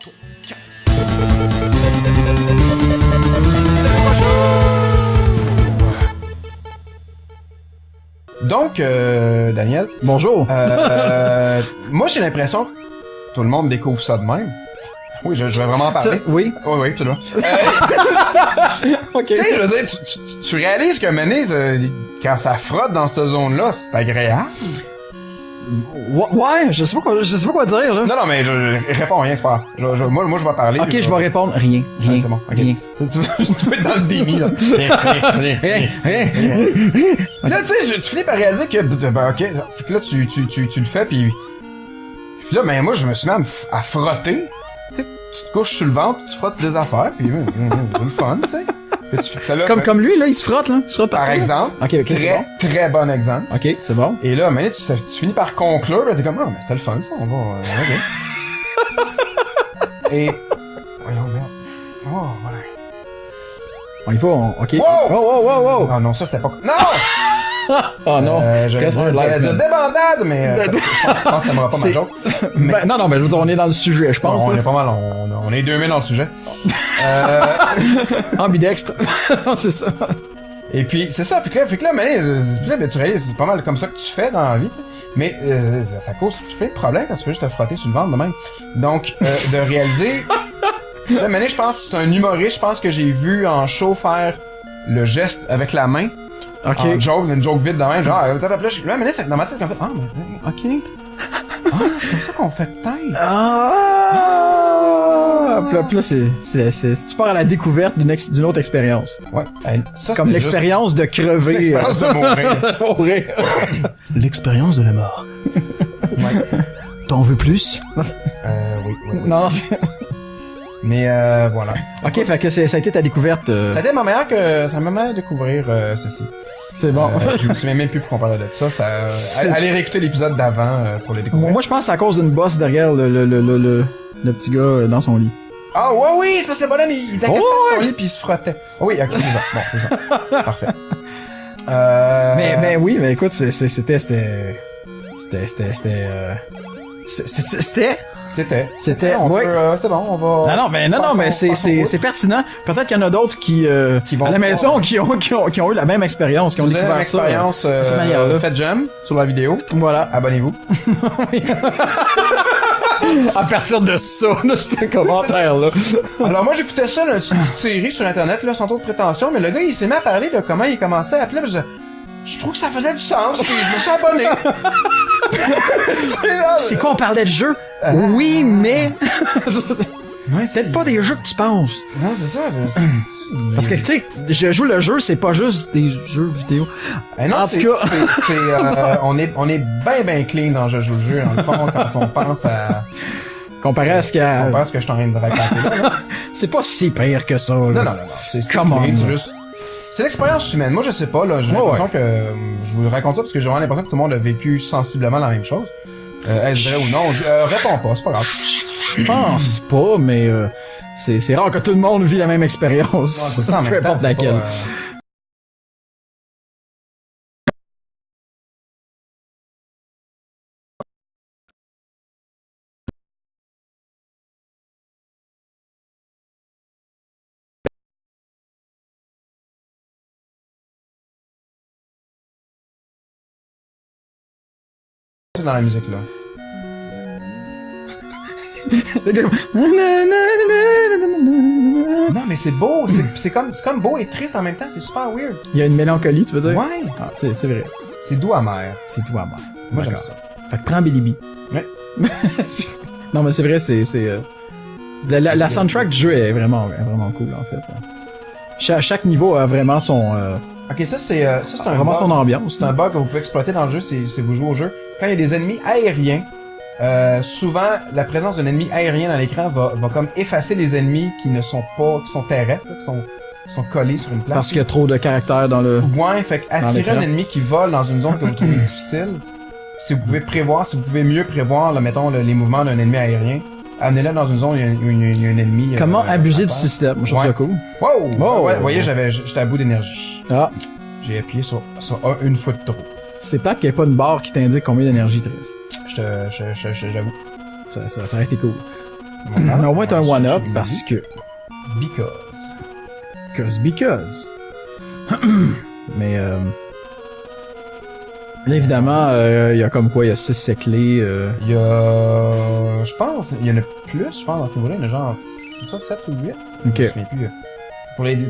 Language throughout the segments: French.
3, 4. Salut bonjour! Donc, Daniel. Bonjour. Moi, j'ai l'impression que tout le monde découvre ça de même. Oui, je vais vraiment en parler. Oui. Oui, tout le monde. Ok. Tu sais, je veux dire, tu réalises que Manise, quand ça frotte dans cette zone-là, c'est agréable. Ouais, je sais pas quoi dire, là. Non, mais je réponds rien, c'est pas grave. Moi, je vais parler. Ok, je vais répondre rien. Ouais, c'est bon, ok. Rien. Tu peux être dans le déni, là. Rien. Là, tu sais, tu finis par réaliser que, ben, ok, fait que là, tu le fais, puis là, ben, moi, je me suis mis à frotter. Tu sais, tu te couches sur le ventre, tu frottes des affaires, puis c'est le fun, tu sais. Puis tu fais ça là, Comme lui, là, il se frotte, là. Il se frotte par exemple. Ok, c'est Très bon exemple. bon. Ok, c'est bon. Et là, maintenant, tu finis par conclure, là, t'es comme, oh, mais c'était le fun, ça, on va, ok. Et, voyons, merde. Oh, voilà. On y va, ok. Wow! Wow! Ah non, ça, c'était pas... Non! Oh non. J'allais dire débandade, mais je pense que t'aimeras pas ma joke. Mais... Ben, non, mais je veux dire, on est dans le sujet, je pense. on là. est pas mal, on est 2000 dans le sujet. Ambidextre. Non, c'est ça. Et puis, c'est ça, puis là, mais tu réalises, c'est pas mal comme ça que tu fais dans la vie, tu sais. Mais ça cause plein de problèmes quand tu fais juste te frotter sur le ventre de même. Donc, de réaliser... Là, Mané, je pense que c'est un humoriste, je pense que j'ai vu en show faire le geste avec la main. Ok. En joke, une joke vite de même, genre, là, Mané, c'est dans ma tête qu'on fait, ah, mais, Ok. ah, c'est comme ça qu'on fait peut-être. Ah! Puis là, tu pars à la découverte d'une autre expérience. Ouais. Ça, Comme l'expérience de crever. L'expérience de mourir. Mourir. L'expérience de la mort. Ouais. T'en veux plus? Oui. Non, Mais, voilà. ok, fait que ça a été ta découverte. Ça a été ma meilleure à découvrir, ceci. C'est bon. Je me souviens même plus pourquoi on parlait de ça. Allez réécouter l'épisode d'avant pour le découvrir. Moi, je pense que c'est à cause d'une bosse derrière le petit gars dans son lit. Ah oui, c'est parce que le bonhomme, il était Oh, dans son lit pis il se frottait. Oh, oui, ok, c'est ça. Bon, c'est ça. Parfait. Mais oui, mais écoute, c'était. On ouais. peut, c'est bon, on va... Non, mais c'est pertinent. Peut-être qu'il y en a d'autres qui vont à la maison qui ont eu la même expérience, qui ont découvert ça. Expérience, de cette manière-là. faites j'aime sur la vidéo. Voilà. Abonnez-vous. À partir de ça, de ce commentaire-là. Alors moi j'écoutais ça, là, une petite série sur internet, là, sans trop de prétention, mais le gars il s'est mis à parler de comment il commençait à appeler, je trouve que ça faisait du sens, puis je me suis abonné. C'est quoi, on parlait de jeux? Oui, mais... Ouais, c'est pas des jeux que tu penses. Non, c'est ça. Parce que, tu sais, je joue le jeu, c'est pas juste des jeux vidéo. Non, en tout cas... on est ben clean dans Je joue le jeu, dans le fond, quand on pense à... Comparé à ce qu'il y a... Comparé à ce que je suis en train de raconter là. C'est pas si pire que ça, là. Non. C'est Comment? juste... C'est l'expérience humaine. Moi, je sais pas, là. J'ai l'impression que... Je vous raconte ça parce que j'ai vraiment l'impression que tout le monde a vécu sensiblement la même chose. Est-ce vrai ou non? Réponds pas, c'est pas grave. Je pense pas, mais c'est rare que tout le monde vit la même expérience. Ouais, c'est ça, en peu même temps, importe c'est laquelle. pas, c'est dans la musique, là. Non, mais c'est beau. C'est comme beau et triste en même temps. C'est super weird. Il y a une mélancolie, tu veux dire? Ouais. Ah, c'est vrai. C'est doux amer. C'est tout à moi. Moi, j'aime D'accord. ça. Fait que prends Bilibi. Ouais. Non, mais c'est vrai, la soundtrack du jeu est vraiment cool, en fait. Chaque niveau a vraiment son... Ok, ça c'est un vraiment bug. son ambiance. C'est un bug que vous pouvez exploiter dans le jeu si vous jouez au jeu. Quand il y a des ennemis aériens, souvent la présence d'un ennemi aérien dans l'écran va comme effacer les ennemis qui sont terrestres, là, qui sont collés sur une place. Parce qu'il y a trop de caractères dans le... Ouais, fait attirer un ennemi qui vole dans une zone que vous trouvez difficile, si vous pouvez mieux prévoir, là, mettons, les mouvements d'un ennemi aérien, amenez-le dans une zone où il y a un ennemi. Comment abuser du système? Moi, je trouve ça cool. Wow! Ouais, vous voyez, j'étais à bout d'énergie. Ah. J'ai appuyé sur A une fois de trop. C'est plate qu'il n'y ait pas une barre qui t'indique combien d'énergie te reste. J'avoue. Ça aurait été cool. Voilà. Mais au moins t'as un On va one-up chercher parce que... Because. Mais là, évidemment, il y a comme quoi, il y a 6 clés. Il y a... Je pense, il y en a plus, je pense, dans ce niveau-là. Il y en a genre, c'est ça, 7 ou 8? Ok. Je me souviens plus.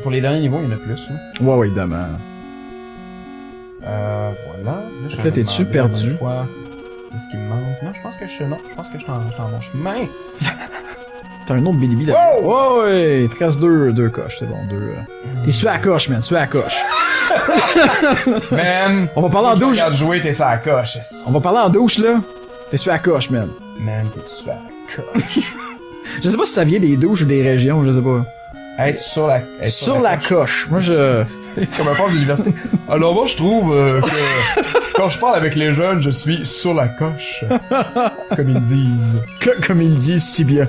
Pour les derniers niveaux, il y en a plus. Là. Ouais, évidemment. Voilà. Là, je vais t'es-tu demander perdu? une fois Qu'est-ce qu'il me manque? Non, je pense que je suis dans mon chemin. T'as un autre Billy là. Oh! Ouais, il te reste deux coches, c'est bon, deux. T'es sur la coche, man, sur la coche. Man! On va parler en douche. Regarde jouer, t'es sur la coche. On va parler en douche, là. T'es sur la coche, man. Man, t'es sur la coche. Je sais pas si ça vient des douches ou des régions, je sais pas. Être sur la... Être Sur la coche. Moi, je... Comme un prof d'université. Alors moi, je trouve que quand je parle avec les jeunes, je suis sur la coche. Comme ils disent. Comme ils disent si bien.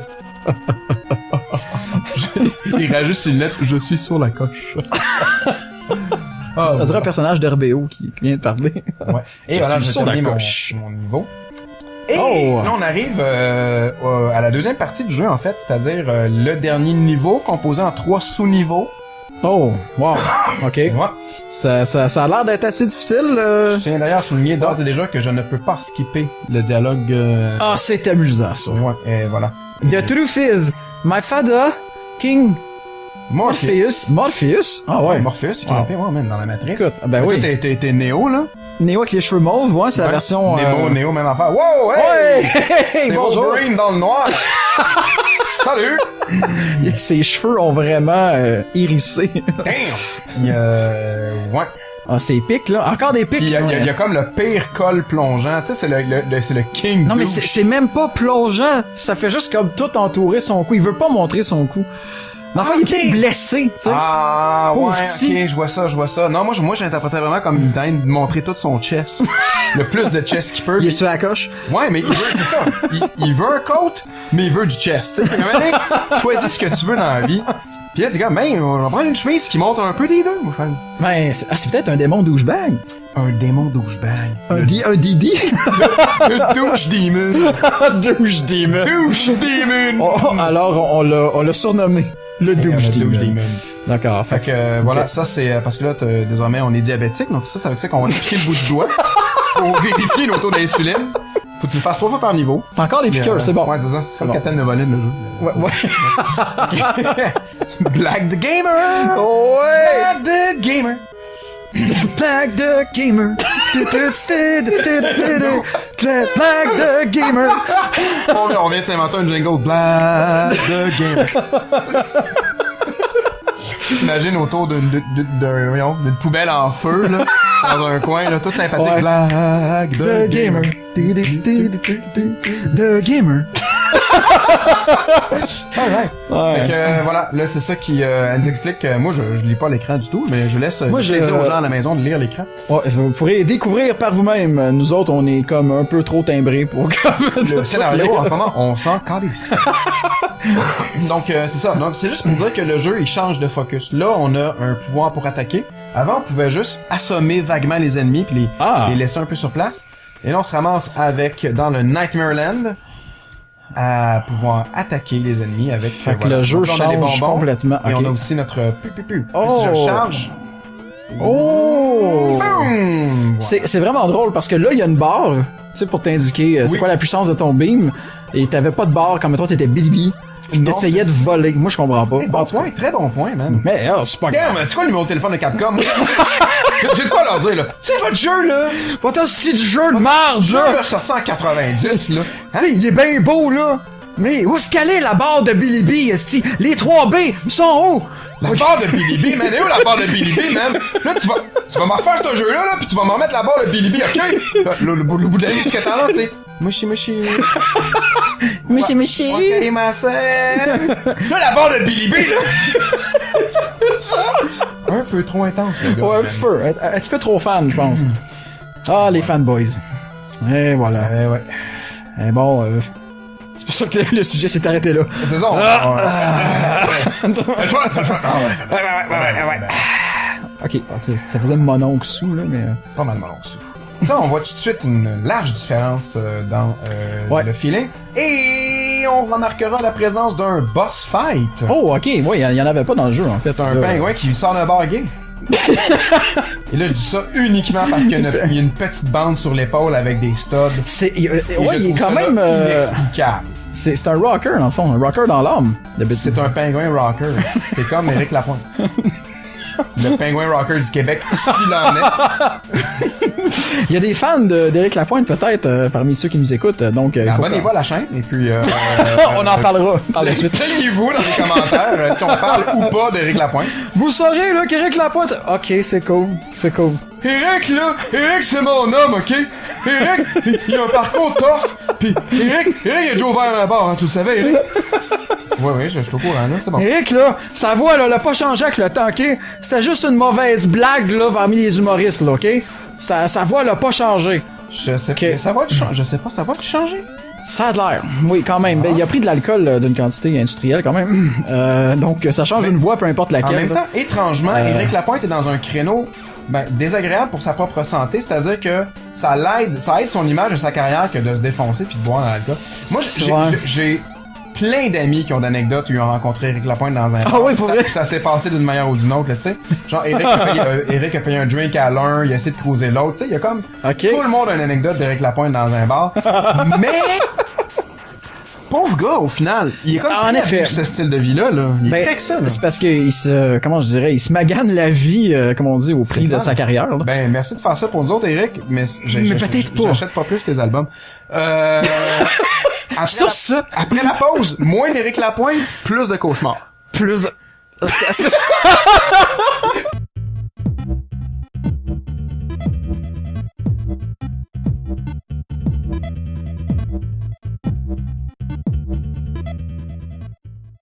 Il rajoute une lettre, je suis sur la coche. Ça dirait un personnage d'RBO qui vient de parler. Ouais. Et Je voilà, suis j'ai sur la terminé coche. mon niveau. Et Oh! là, on arrive à la deuxième partie du jeu, en fait, c'est-à-dire le dernier niveau, composé en 3 sous-niveaux. Oh, wow. OK. Ouais. Ça a l'air d'être assez difficile. Je tiens d'ailleurs à souligner d'ores et déjà que je ne peux pas skipper le dialogue. Ah, c'est amusant, ça. Ouais, et voilà. The truth is, my father, King Morpheus. Morpheus? Ah ouais. Morpheus, c'est kidnappé, ouais, man, dans la matrice. Écoute, ben Mais oui. toi, t'es Néo, là. Néo avec les cheveux mauves, ouais, c'est la Ouais. version... Néo, même affaire. Wow, hey! Ouais! Hey, C'est bonjour! Wolverine dans le noir. Salut! Ses cheveux ont vraiment hérissé. Damn! Ouais. Ah, c'est épique, là. Encore des pics. Puis il y a comme le pire col plongeant. Tu sais, c'est le king Non, mais douche. c'est même pas plongeant. Ça fait juste comme tout entourer son cou. Il veut pas montrer son cou. Dans le fond, il est Ok. peut-être blessé, tu sais. Ah, Pauvre ouais, petit. ok, je vois ça. Non, moi, j'interprétais vraiment comme il train de montrer tout son chest. Le plus de chest qu'il peut. Il est sur la coche. Ouais, mais il veut, c'est ça. Il veut un coat, mais il veut du chest. Tu sais, choisis ce que tu veux dans la vie. Pis là, t'es comme, ben, on va prendre une chemise qui monte un peu des deux, moi, je pense. Ben, c'est peut-être un démon douchebag. Un démon douchebag. Un Didi. Le douche demon. Douche demon. Douche demon. Oh, alors, on l'a surnommé. Le douche demon. D'accord. Fait que voilà, ça c'est parce que là désormais on est diabétique, donc ça c'est avec ça qu'on va piquer le bout du doigt pour vérifier nos taux d'insuline. Faut que tu le fasses 3 fois par niveau. C'est encore des piqûres, c'est bon. Ouais, c'est ça. C'est pas le bon. Captain Novoline le jeu. Ouais. Black the Gamer! Ouais! Black the Gamer! Black the Gamer. Black the Gamer. On vient de s'inventer un jingle Black the Gamer. T'imagines autour d'une poubelle en feu, là, dans un coin, là, tout sympathique. Ouais. Black the Gamer. The Gamer. Alright. Ouais. Fait que voilà, là c'est ça qui elle nous explique. Moi je lis pas l'écran du tout, mais je laisse Moi, plaisir aux gens à la maison de lire l'écran. Ouais, vous pourrez découvrir par vous-même. Nous autres, on est comme un peu trop timbrés pour comme Le scénario en ce moment, on s'en calisse. Donc c'est ça. Donc c'est juste pour dire que le jeu il change de focus. Là on a un pouvoir pour attaquer. Avant on pouvait juste assommer vaguement les ennemis puis les laisser un peu sur place. Et là on se ramasse avec dans le Nightmare Land à pouvoir attaquer les ennemis avec. Fait que le jeu Donc là, on a les change bonbons, complètement. Et Ok. on a aussi notre pu. Oh! Si je recharge. Oh! Boum! C'est vraiment drôle parce que là, il y a une barre, tu sais, pour t'indiquer c'est Oui. quoi la puissance de ton beam. Et t'avais pas de barre quand, mettons, t'étais Billy. Pis Non, t'essayais de c'est- voler. Moi, je comprends pas. Bon point, très bon point, man. Mais, c'est pas Damn, c'est quoi le numéro de téléphone de Capcom? J'ai de quoi leur dire, là. C'est votre jeu, là! Pas ton style de jeu de marge, Le jeu, là! là, sorti en 90, là. Tu sais, il est bien beau, là! Mais où est-ce qu'elle est, la barre de Billy B, esti? Les 3 B sont où? La barre de Billy B, man. Elle est où la barre de Billy B, man? Là, tu vas m'en faire ce jeu-là, là, pis tu vas m'en mettre la barre de Billy B, ok? Là, le bout de la ligne, ce que t'entends, c'est... Mushi. Mushi. Wakarimasen. Là, la barre de Billy B, là. Un peu trop intense, le gars. Ouais, un man. petit peu. Un petit peu trop fan, je pense. Ah, les fanboys. Et voilà. Ouais. Et bon, c'est pour ça que le sujet s'est arrêté là. C'est ça, c'est le fun, c'est le fun. Ah ouais. Ok, ça faisait mon oncle sous, là, mais... Pas mal long sous. Là, on voit tout de suite une large différence dans Ouais. le feeling. Et Et on remarquera la présence d'un boss fight. Oh, ok, ouais, il y en avait pas dans le jeu, en fait. Un là. pingouin qui sort d'un bar gay. Et là, je dis ça uniquement parce qu'il y a une petite bande sur l'épaule avec des studs. Ouais, il est quand même... inexplicable. C'est un rocker, dans le fond. Un rocker dans l'âme. C'est un pingouin rocker. C'est comme Éric Lapointe. Le pingouin rocker du Québec, s'il en est. Il y a des fans d'Éric Lapointe, peut-être, parmi ceux qui nous écoutent. Donc, abonnez-vous à la chaîne et puis... on en parlera par la suite. Plaignez-vous dans les commentaires si on parle ou pas d'Éric Lapointe. Vous saurez, là, qu'Éric Lapointe... Ok, c'est cool. C'est cool. Éric, là! Éric, c'est mon homme, OK? Éric, il a un parcours tough. Puis Éric, il a déjà ouvert un bar, hein, tu le savais, Éric? Oui, je suis au courant, là, c'est bon. Éric, là, sa voix, là, l'a pas changé avec le temps, OK? C'était juste une mauvaise blague, là, parmi les humoristes, là, OK? Sa voix l'a pas changé. Je sais pas, ça va je sais pas, ça va changer? Ça a de l'air. Oui, quand même. Ben, il a pris de l'alcool d'une quantité industrielle, quand même. Donc, ça change une voix, peu importe laquelle. En même temps, étrangement, Éric Lapointe est dans un créneau désagréable pour sa propre santé, c'est-à-dire que ça aide son image et sa carrière que de se défoncer puis de boire dans l'alcool. Moi, j'ai plein d'amis qui ont d'anecdotes où ils ont rencontré Éric Lapointe dans un bar. Ah oui, pour vrai? Ça s'est passé d'une manière ou d'une autre, là, tu sais. Genre, Éric a payé un drink à l'un, il a essayé de cruiser l'autre, tu sais. Il y a comme... Okay. Tout le monde a une anecdote d'Éric Lapointe dans un bar. Mais... Pauvre gars, au final. Il est comme en effet ce style de vie-là, là. Il est prêt que ça, là. C'est parce qu'il se... Comment je dirais? Il se magane la vie, comme on dit, au prix de sa carrière, là. Ben, merci de faire ça pour nous autres, Éric, mais peut-être pas. J'achète pas plus tes albums. Sur ça. Après la pause, moins d'Éric Lapointe, plus de cauchemars. Plus de... Est-ce que